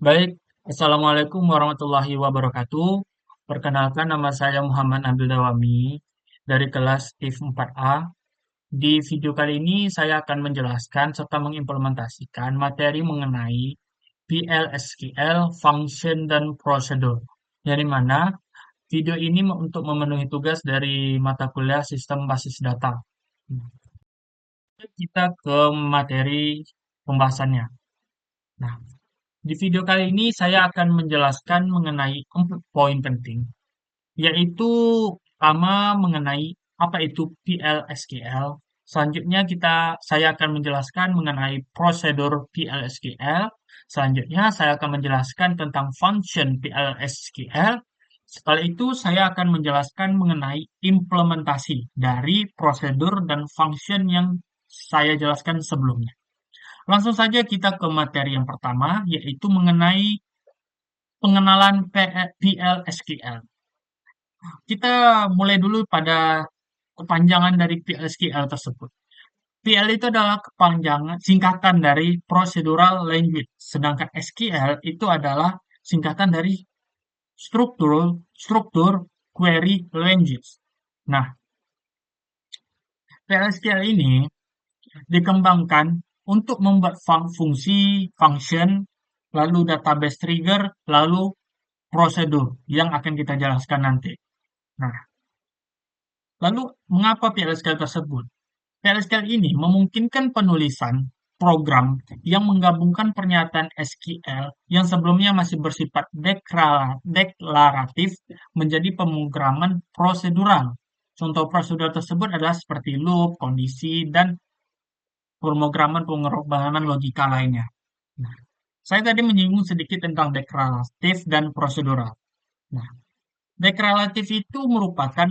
Baik, Assalamualaikum warahmatullahi wabarakatuh. Perkenalkan nama saya Muhammad Nabil Dawami dari kelas IF 4A. Di video kali ini saya akan menjelaskan serta mengimplementasikan materi mengenai PLSQL, function, dan prosedur. Yang mana video ini untuk memenuhi tugas dari mata kuliah sistem basis data. Kita ke materi pembahasannya. Nah, di video kali ini saya akan menjelaskan mengenai 4 poin penting, yaitu pertama mengenai apa itu PLSQL. Selanjutnya saya akan menjelaskan mengenai prosedur PLSQL. Selanjutnya saya akan menjelaskan tentang function PLSQL. Setelah itu saya akan menjelaskan mengenai implementasi dari prosedur dan function yang saya jelaskan sebelumnya. Langsung saja kita ke materi yang pertama, yaitu mengenai pengenalan PLSQL. Kita mulai dulu pada kepanjangan dari PLSQL tersebut. PL itu adalah kepanjangan singkatan dari Procedural Language, sedangkan SQL itu adalah singkatan dari Struktur Query Language. Nah, PLSQL ini dikembangkan untuk membuat fungsi, function, lalu database trigger, lalu prosedur yang akan kita jelaskan nanti. Nah, lalu mengapa PLSQL tersebut? PLSQL ini memungkinkan penulisan program yang menggabungkan pernyataan SQL yang sebelumnya masih bersifat deklaratif menjadi pemrograman prosedural. Contoh prosedural tersebut adalah seperti loop, kondisi, dan pemrograman logika lainnya. Nah, saya tadi menyinggung sedikit tentang deklaratif dan prosedural. Nah, deklaratif itu merupakan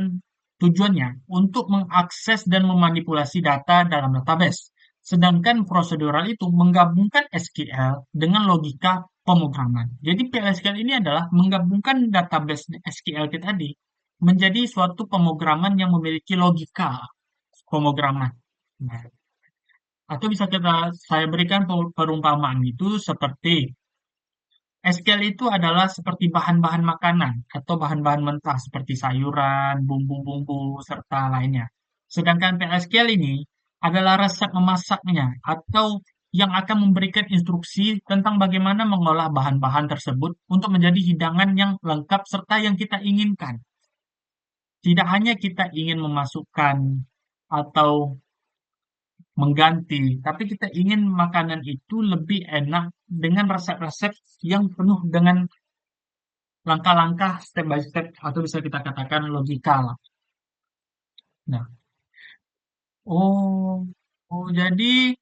tujuannya untuk mengakses dan memanipulasi data dalam database. Sedangkan prosedural itu menggabungkan SQL dengan logika pemrograman. Jadi PLSQL ini adalah menggabungkan database SQL kita tadi menjadi suatu pemrograman yang memiliki logika pemrograman. Nah, atau bisa saya berikan perumpamaan itu seperti SQL itu adalah seperti bahan-bahan makanan atau bahan-bahan mentah seperti sayuran, bumbu-bumbu, serta lainnya. Sedangkan PLSQL ini adalah resep memasaknya atau yang akan memberikan instruksi tentang bagaimana mengolah bahan-bahan tersebut untuk menjadi hidangan yang lengkap serta yang kita inginkan. Tidak hanya kita ingin memasukkan atau mengganti, tapi kita ingin makanan itu lebih enak dengan resep-resep yang penuh dengan langkah-langkah step by step atau bisa kita katakan logika lah. Nah, oh, jadi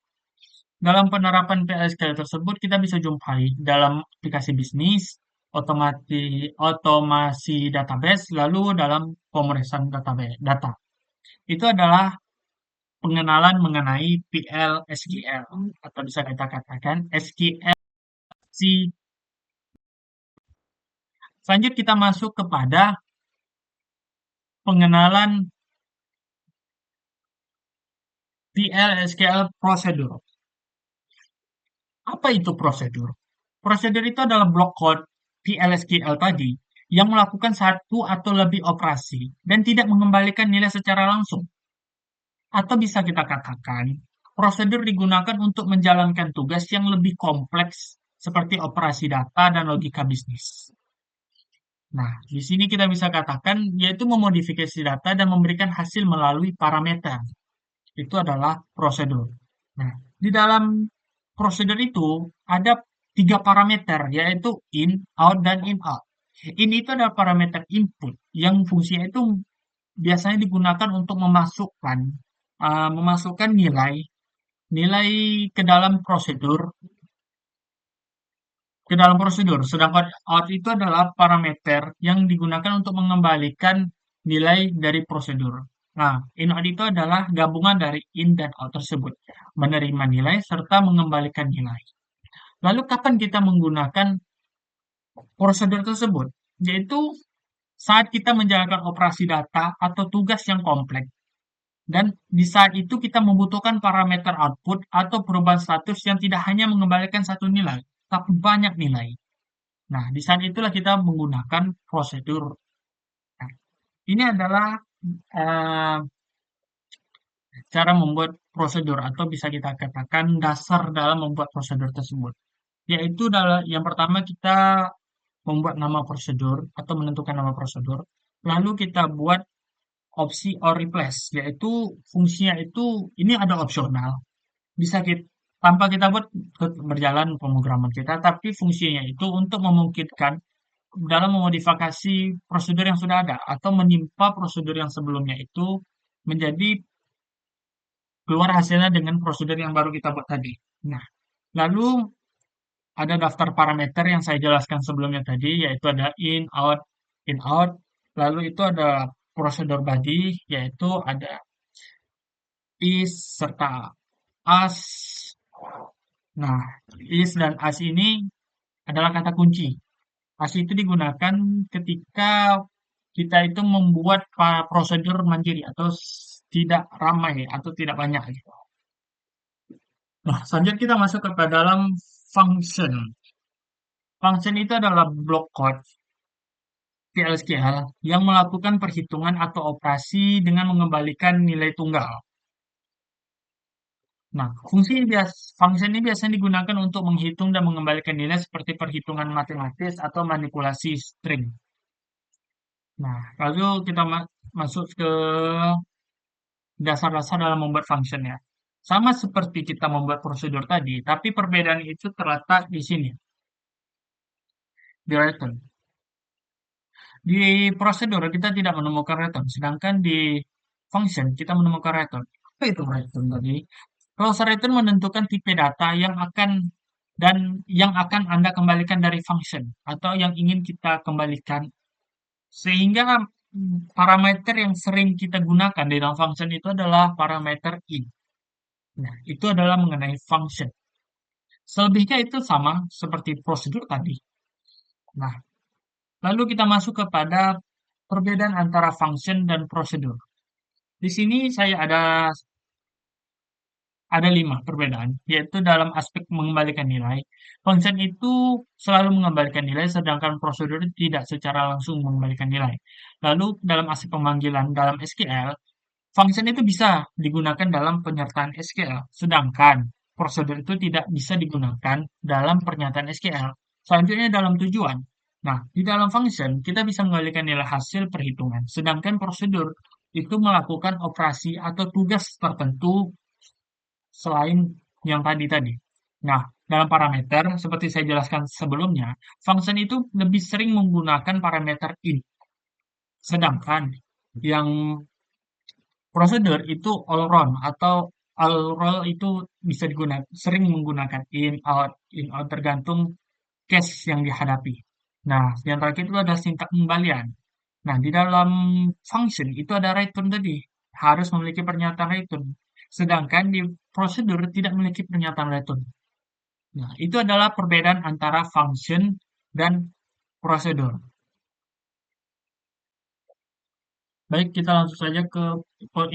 dalam penerapan PLSQL tersebut kita bisa jumpai dalam aplikasi bisnis, otomasi database, lalu dalam pemrosesan data. Itu adalah pengenalan mengenai PLSQL atau bisa kita katakan SQL. Selanjut kita masuk kepada pengenalan PLSQL prosedur. Apa itu prosedur? Prosedur itu adalah blok code PLSQL tadi yang melakukan satu atau lebih operasi dan tidak mengembalikan nilai secara langsung. Atau bisa kita katakan, prosedur digunakan untuk menjalankan tugas yang lebih kompleks seperti operasi data dan logika bisnis. Nah, di sini kita bisa katakan yaitu memodifikasi data dan memberikan hasil melalui parameter. Itu adalah prosedur. Nah, di dalam prosedur itu ada 3 parameter, yaitu in, out, dan in out. In itu adalah parameter input yang fungsinya itu biasanya digunakan untuk memasukkan nilai nilai ke dalam prosedur Sedangkan out itu adalah parameter yang digunakan untuk mengembalikan nilai dari prosedur. Nah, in out itu adalah gabungan dari in dan out tersebut, menerima nilai serta mengembalikan nilai. Lalu kapan kita menggunakan prosedur tersebut? Yaitu saat kita menjalankan operasi data atau tugas yang kompleks. Dan di saat itu kita membutuhkan parameter output atau perubahan status yang tidak hanya mengembalikan satu nilai, tapi banyak nilai. Nah, di saat itulah kita menggunakan prosedur. Nah, ini adalah eh, cara membuat prosedur atau bisa kita katakan dasar dalam membuat prosedur tersebut. Yaitu dalam yang pertama kita membuat nama prosedur atau menentukan nama prosedur. Lalu kita buat opsi or replace, yaitu fungsinya itu ini ada opsional. Bisa kita tanpa kita buat berjalan pemrograman kita, tapi fungsinya itu untuk memungkinkan dalam memodifikasi prosedur yang sudah ada atau menimpa prosedur yang sebelumnya itu menjadi keluar hasilnya dengan prosedur yang baru kita buat tadi. Nah, lalu ada daftar parameter yang saya jelaskan sebelumnya tadi, yaitu ada in, out. Lalu itu ada prosedur body, yaitu ada is serta as. Nah, is dan as ini adalah kata kunci. As itu digunakan ketika kita itu membuat prosedur mandiri atau tidak ramai atau tidak banyak gitu. Nah, selanjutnya kita masuk ke dalam function. Function itu adalah block code PLSQL yang melakukan perhitungan atau operasi dengan mengembalikan nilai tunggal. Nah, function ini biasanya digunakan untuk menghitung dan mengembalikan nilai seperti perhitungan matematis atau manipulasi string. Nah, lalu kita masuk ke dasar-dasar dalam membuat function ya. Sama seperti kita membuat prosedur tadi, tapi perbedaan itu terletak di sini, di return. Di prosedur kita tidak menemukan return, sedangkan di function kita menemukan return. Apa itu return tadi? Closure return menentukan tipe data yang akan Anda kembalikan dari function atau yang ingin kita kembalikan. Sehingga parameter yang sering kita gunakan di dalam function itu adalah parameter in. Nah, itu adalah mengenai function. Selebihnya itu sama seperti prosedur tadi. Nah, lalu kita masuk kepada perbedaan antara function dan prosedur. Di sini saya ada 5 perbedaan, yaitu dalam aspek mengembalikan nilai. Function itu selalu mengembalikan nilai, sedangkan prosedur tidak secara langsung mengembalikan nilai. Lalu dalam aspek pemanggilan dalam SQL, function itu bisa digunakan dalam penyertaan SQL, sedangkan prosedur itu tidak bisa digunakan dalam pernyataan SQL. Selanjutnya dalam tujuan. Nah, di dalam function kita bisa mengembalikan nilai hasil perhitungan, sedangkan prosedur itu melakukan operasi atau tugas tertentu selain yang tadi-tadi. Nah, dalam parameter, seperti saya jelaskan sebelumnya, function itu lebih sering menggunakan parameter in. Sedangkan yang prosedur itu all round atau all roll itu bisa digunakan, sering menggunakan in out tergantung case yang dihadapi. Nah, yang terakhir itu ada sintak pengembalian. Nah, di dalam function itu ada return tadi, harus memiliki pernyataan return. Sedangkan di prosedur tidak memiliki pernyataan return. Nah, itu adalah perbedaan antara function dan prosedur. Baik, kita langsung saja ke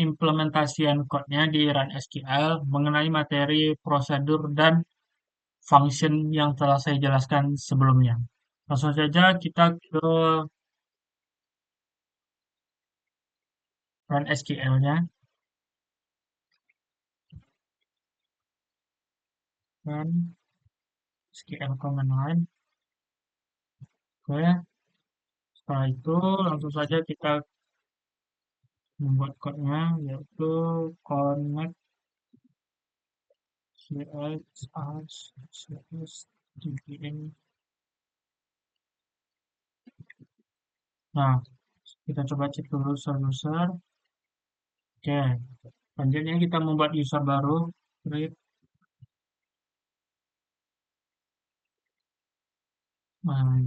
implementasian code-nya di Run SQL mengenai materi prosedur dan function yang telah saya jelaskan sebelumnya. Langsung saja kita ke Run SQL-nya. Run SQL command line. Oke, setelah itu langsung saja kita membuat code-nya, yaitu connect cx as dbn. Nah, kita coba cek dulu user. Oke, selanjutnya kita membuat user baru. Create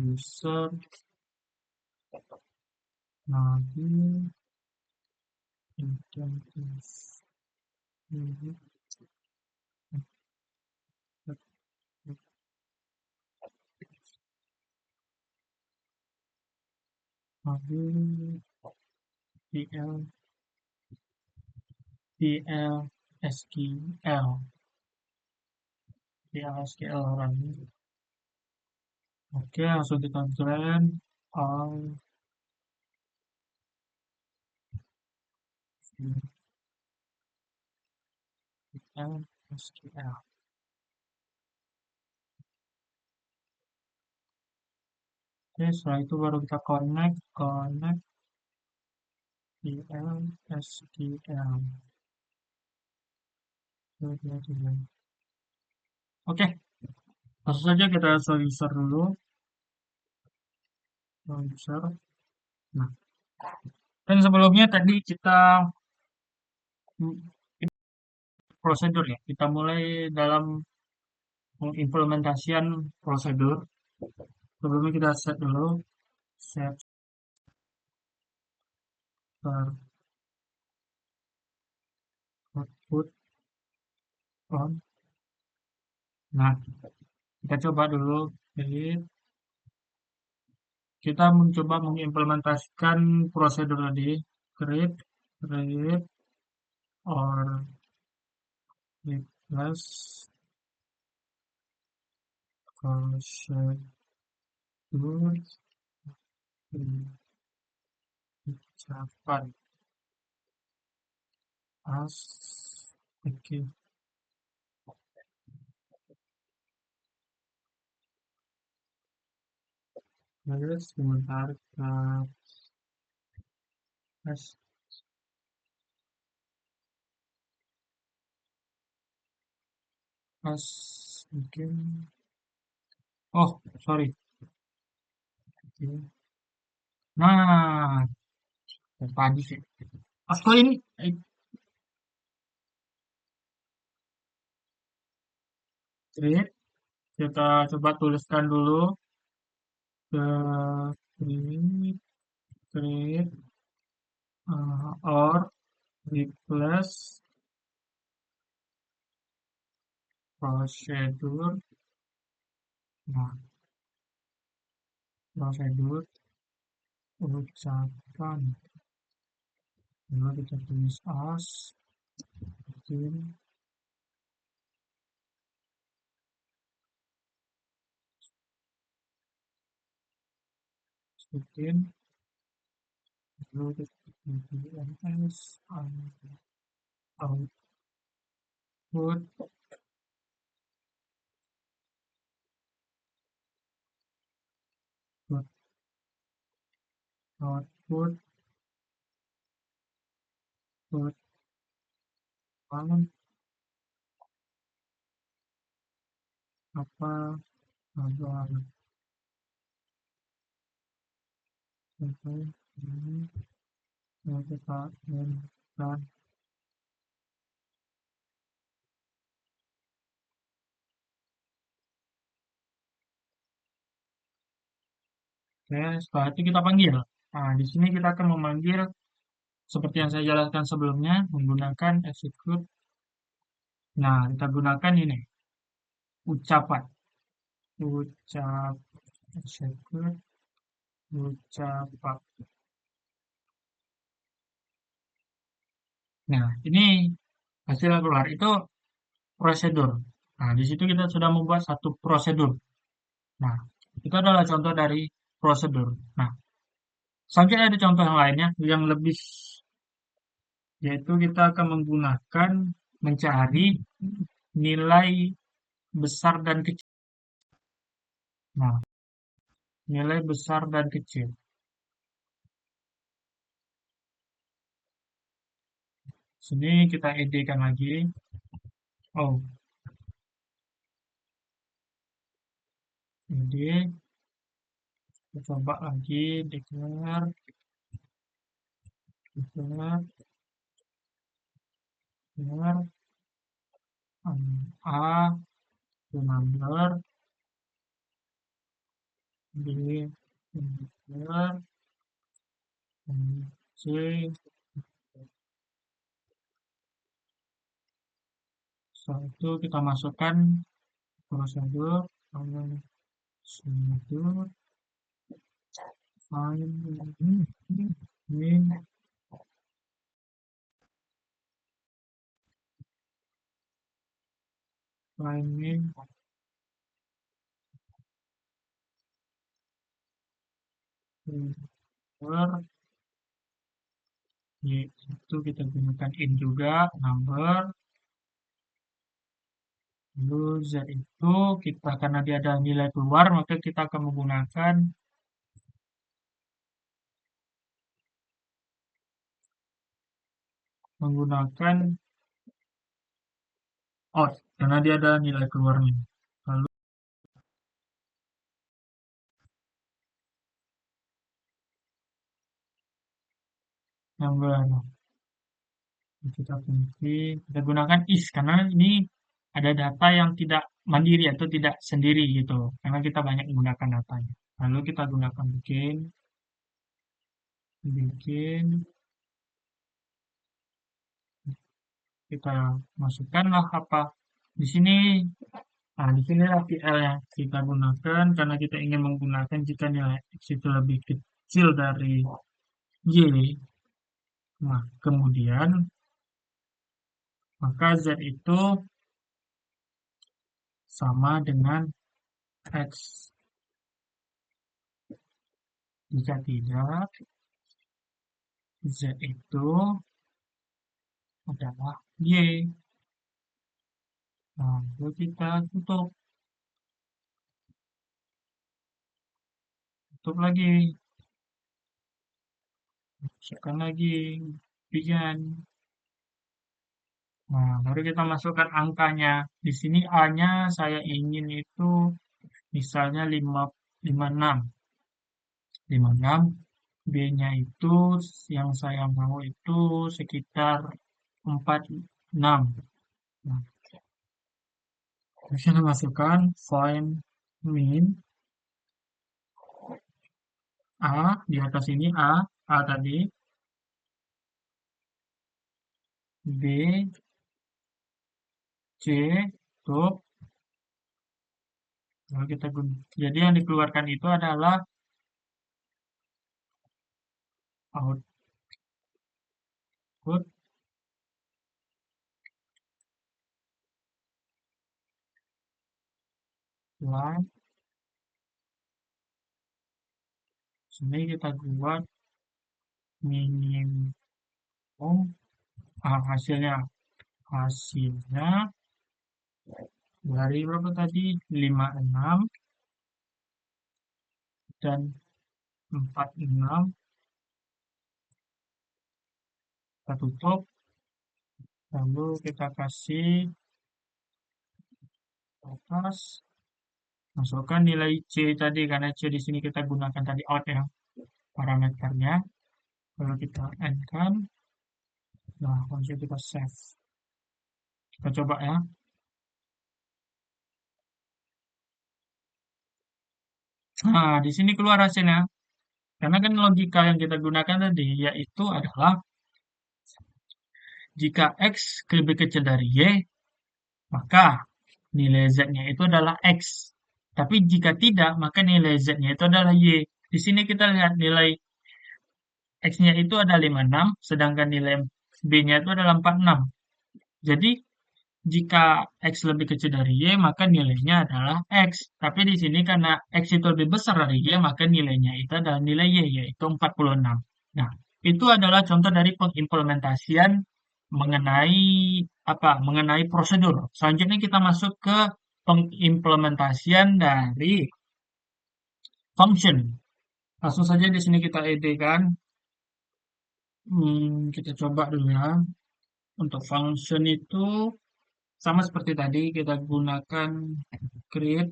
user lagi identity lagi pl SQL run. Oke, langsung kita join. All VPN SQL. Oke, setelah itu baru kita connect VPN SQL. Oke, langsung saja kita show user dulu. Show user. Nah, dan sebelumnya tadi kita prosedur ya. Kita mulai dalam mengimplementasian prosedur. Sebelumnya kita set dulu set start output on. Nah, kita coba dulu. Jadi, kita mencoba mengimplementasikan prosedur tadi. Create or replace prosedur ucapan as. Oke, terus sebentar kita as mungkin. Oh, sorry. Nah, tadi sih. Aku ini create, kita coba tuliskan dulu ke create, create or replace prosedur. Nah, prosedur ucapan. Lalu kita tulis as, bikin, bikin, lalu kita tulis as, output, output, output, apa, kabar, sampai ini, yang kita inginkan. Oke, setelah itu kita panggil. Nah, di sini kita akan memanggil seperti yang saya jelaskan sebelumnya menggunakan execute. Nah, kita gunakan ini ucapan. Ucap execute ucapan. Nah, ini hasil yang keluar itu prosedur. Nah, di situ kita sudah membuat satu prosedur. Nah, itu adalah contoh dari prosedur. Nah, selanjutnya ada contoh yang lainnya yang lebih, yaitu kita akan menggunakan mencari nilai besar dan kecil. Nah, nilai besar dan kecil. Sini kita ed-kan lagi. Oh, ed. Kita coba lagi declare, declare, declare A to number, B declare, C. Setelah itu kita masukkan prosedur, prosedur, find min, find min, number, itu kita gunakan in juga, number, lalu z itu kita karena dia ada nilai keluar, maka kita akan menggunakan out karena dia ada nilai keluarnya. Lalu number kita gunakan is karena ini ada data yang tidak mandiri atau tidak sendiri gitu karena kita banyak menggunakan datanya. Lalu kita gunakan bikin kita masukkanlah apa di sini. Nah, di sinilah PL yang kita gunakan karena kita ingin menggunakan jika nilai X itu lebih kecil dari Y. Nah, kemudian maka Z itu sama dengan X. Jika tidak, Z itu adalah Y. Nah, lalu kita tutup lagi, masukkan lagi, bikin. Nah, baru kita masukkan angkanya. Di sini A-nya saya ingin itu misalnya 56. 56. B-nya itu yang saya mau itu sekitar 46. Nah, kita masukkan find min A di atas ini A tadi, B, C, tuh. Lalu kita jadi yang dikeluarkan itu adalah output line. Sini kita buat minimum hasilnya dari berapa tadi 56 dan 46. Kita tutup lalu kita kasih atas masukkan nilai C tadi karena C di sini kita gunakan tadi out ya parameternya. Lalu kita end kan. Nah, langsung kita save. Kita coba ya. Nah, di sini keluar hasilnya. Karena kan logika yang kita gunakan tadi yaitu adalah jika X lebih kecil dari Y, maka nilai Z-nya itu adalah X. Tapi jika tidak, maka nilai Z-nya itu adalah Y. Di sini kita lihat nilai X-nya itu ada 56, sedangkan nilai B-nya itu adalah 46. Jadi, jika X lebih kecil dari Y, maka nilainya adalah X. Tapi di sini karena X itu lebih besar dari Y, maka nilainya itu adalah nilai Y, yaitu 46. Nah, itu adalah contoh dari pengimplementasian mengenai mengenai prosedur. Selanjutnya kita masuk ke pengimplementasian dari function. Langsung saja di sini kita edikan. Kita coba dulu ya. Untuk function itu sama seperti tadi kita gunakan create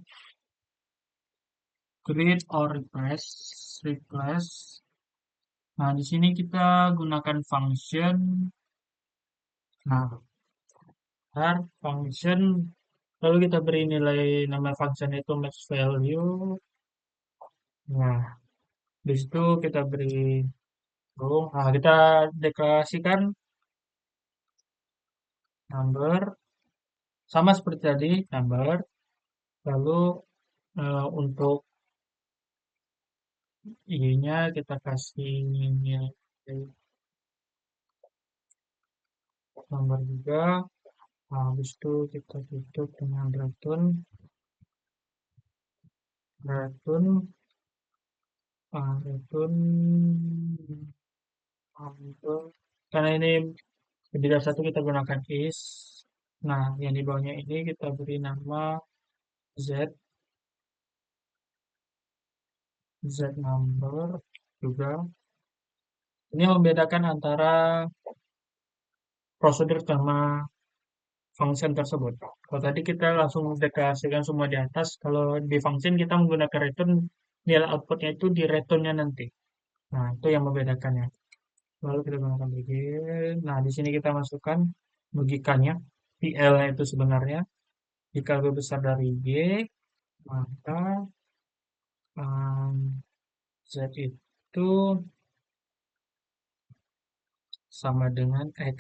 or replace. Nah, di sini kita gunakan function. Nah, function lalu kita beri nilai nama function itu max value. Nah, di situ kita beri kita deklarasikan number sama seperti tadi number. Lalu untuk I-nya kita kasih nilai nomor juga. Habis itu kita tutup dengan return return number. Karena ini tidak satu kita gunakan is. Nah, yang di bawahnya ini kita beri nama z, z number juga. Ini membedakan antara prosedur sama function tersebut. Kalau tadi kita langsung mendeklarasikan semua di atas, kalau di function kita menggunakan return, nilai outputnya itu di returnnya nanti. Nah, itu yang membedakannya. Lalu kita gunakan begin. Nah, di sini kita masukkan logikanya. PL itu sebenarnya jika lebih besar dari Y, maka Z itu sama dengan X.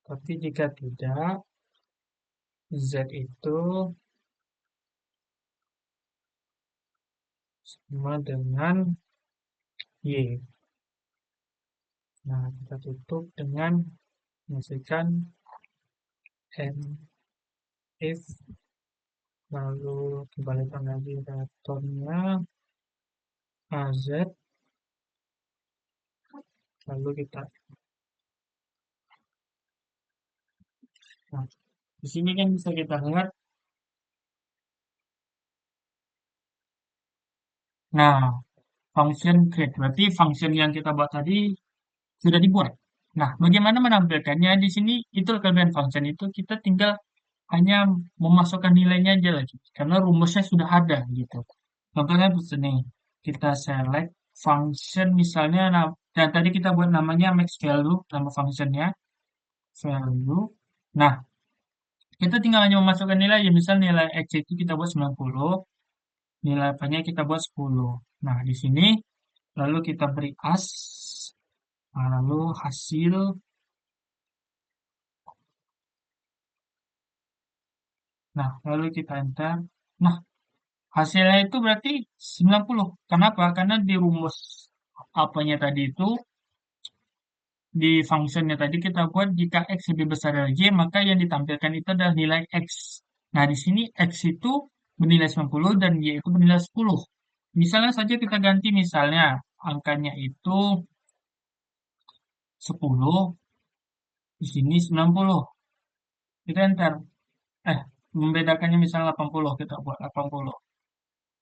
Tapi jika tidak, Z itu sama dengan Y. Nah, kita tutup dengan masukkan and if, lalu kembalikan lagi return-nya AZ, lalu kita, nah, di sini kan bisa kita lihat. Nah, function create berarti function yang kita buat tadi sudah dibuat. Nah, bagaimana menampilkannya di sini? Itu kelebihan function itu kita tinggal hanya memasukkan nilainya aja lagi karena rumusnya sudah ada gitu. Contohnya di sini kita select function misalnya, nah, dan tadi kita buat namanya max value, nama functionnya value. Nah, kita tinggal hanya memasukkan nilai ya, misal nilai x itu kita buat 90, nilai apa-nya kita buat 10. Nah, di sini lalu kita beri as, lalu hasil. Nah, lalu kita enter. Nah, hasilnya itu berarti 90. Kenapa? Karena di rumus apanya tadi itu, di functionnya tadi kita buat jika X lebih besar dari Y, maka yang ditampilkan itu adalah nilai X. Nah, di sini X itu bernilai 90 dan Y itu bernilai 10. Misalnya saja kita ganti misalnya angkanya itu 10, di sini 90. Kita enter. Membedakannya misalnya 80, kita buat 80.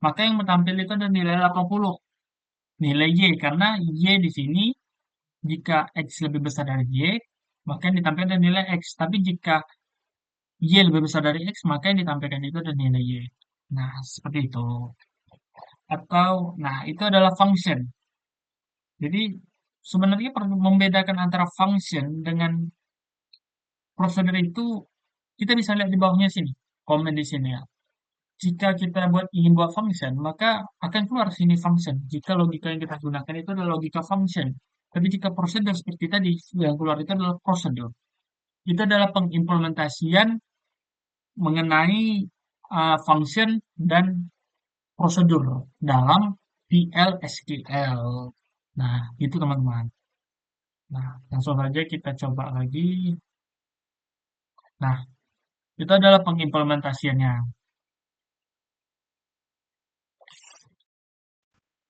Maka yang tampil itu adalah nilai 80. Nilai Y, karena Y di sini jika X lebih besar dari Y, maka yang ditampilkan adalah nilai X. Tapi jika Y lebih besar dari X, maka yang ditampilkan itu adalah nilai Y. Nah, seperti itu. Atau, nah, itu adalah function. Jadi, sebenarnya perlu membedakan antara function dengan prosedur itu, kita bisa lihat di bawahnya sini, komen di sini ya. Jika kita ingin buat function, maka akan keluar sini function. Jika logika yang kita gunakan itu adalah logika function. Tapi jika prosedur seperti tadi, yang keluar itu adalah prosedur. Itu adalah pengimplementasian mengenai function dan prosedur dalam PL/SQL. Nah, itu teman-teman. Nah, langsung saja kita coba lagi. Nah, itu adalah pengimplementasiannya.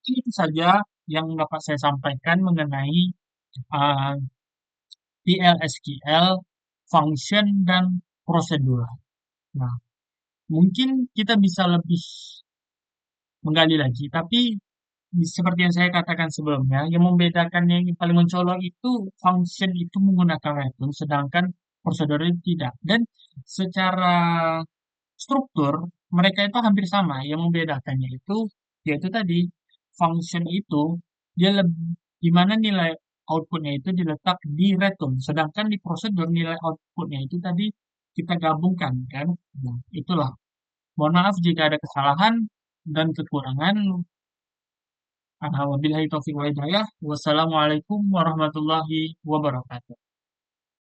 Itu saja yang dapat saya sampaikan mengenai uh, PL/SQL, function, dan prosedur. Nah, mungkin kita bisa lebih menggali lagi, tapi seperti yang saya katakan sebelumnya, yang membedakan yang paling mencolok itu function itu menggunakan return, sedangkan prosedur itu tidak. Dan secara struktur, mereka itu hampir sama. Yang membedakannya itu, yaitu tadi, function itu, dia lebih, di mana nilai outputnya itu diletak di return. Sedangkan di prosedur, nilai outputnya itu tadi kita gabungkan, kan? Nah, itulah. Mohon maaf jika ada kesalahan dan kekurangan. Wabillahi taufiq wa hidayah. Wassalamualaikum warahmatullahi wabarakatuh.